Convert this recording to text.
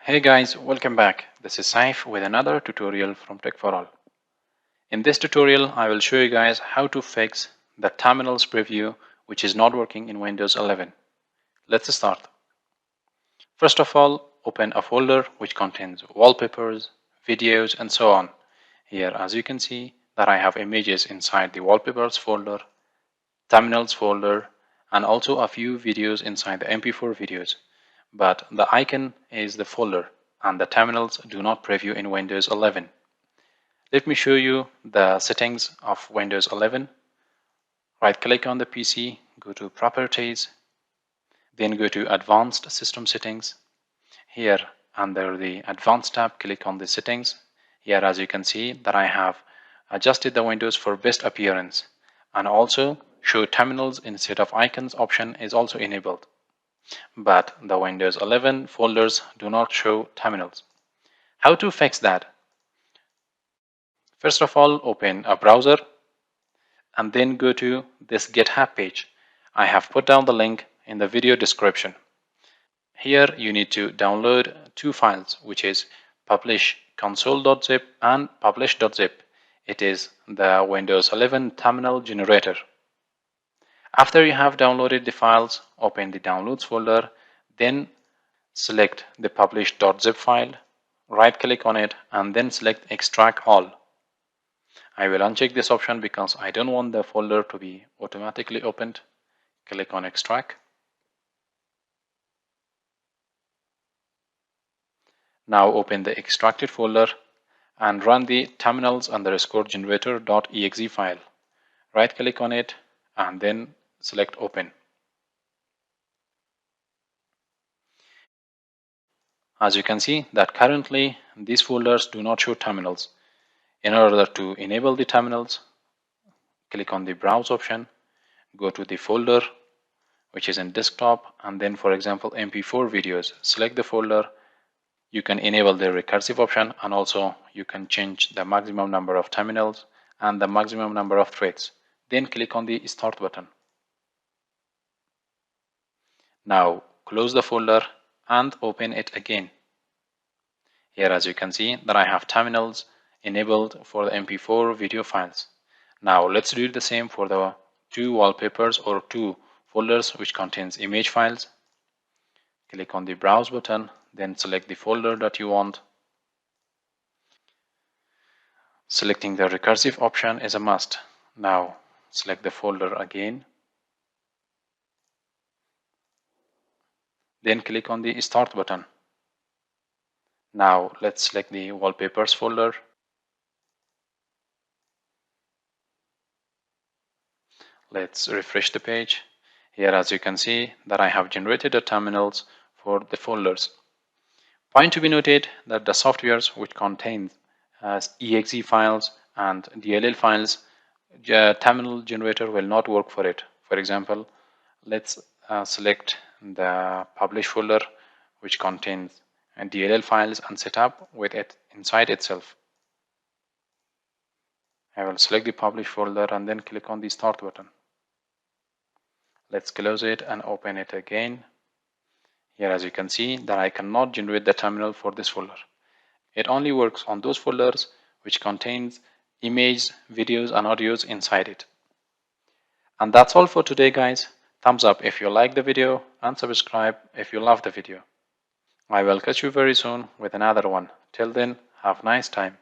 Hey guys, welcome back. This is Saif with another tutorial from Tech for All. In this tutorial, I will show you guys how to fix the terminals preview which is not working in Windows 11. Let's start. First of all, open a folder which contains wallpapers, videos, and so on. Here, as you can see, that I have images inside the wallpapers folder, terminals folder, and also a few videos inside the MP4 videos. But the icon is the folder and the terminals do not preview in Windows 11. Let me show you the settings of Windows 11. Right click on the PC, go to Properties, then go to Advanced System Settings. Here under the Advanced tab, click on the Settings. Here as you can see that I have adjusted the windows for best appearance, and also show terminals instead of icons option is also enabled. But the Windows 11 folders do not show terminals. How to fix that? First of all, open a browser and then go to this GitHub page. I have put down the link in the video description. Here you need to download two files, which is publish console.zip and publish.zip. It is the Windows 11 terminal generator. After you have downloaded the files, open the downloads folder, then select the publish.zip file, right click on it, and then select extract all. I will uncheck this option because I don't want the folder to be automatically opened. Click on extract. Now open the extracted folder and run the terminals_generator.exe file. Right click on it and then select open. As you can see that currently these folders do not show terminals. In order to enable the terminals, click on the browse option, go to the folder which is in desktop, and then for example MP4 videos, select the folder. You can enable the recursive option, and also you can change the maximum number of terminals and the maximum number of threads. Then click on the start button. Now close the folder and open it again. Here as you can see that I have terminals enabled for the MP4 video files. Now let's do the same for the two wallpapers or two folders which contains image files. Click on the browse button, then select the folder that you want. Selecting the recursive option is a must. Now select the folder again. Then click on the start button. Now let's select the wallpapers folder. Let's refresh the page. Here as you can see that I have generated the terminals for the folders. Point to be noted that the softwares which contains exe files and DLL files, terminal generator will not work for it. For example, let's select the publish folder which contains DLL files and set up with it inside itself. I will select the publish folder and then click on the start button. Let's close it and open it again. Here as you can see that I cannot generate the terminal for this folder. It only works on those folders which contains images, videos and audios inside it. And that's all for today guys. Thumbs up if you like the video and subscribe if you love the video. I will catch you very soon with another one. Till then, have a nice time.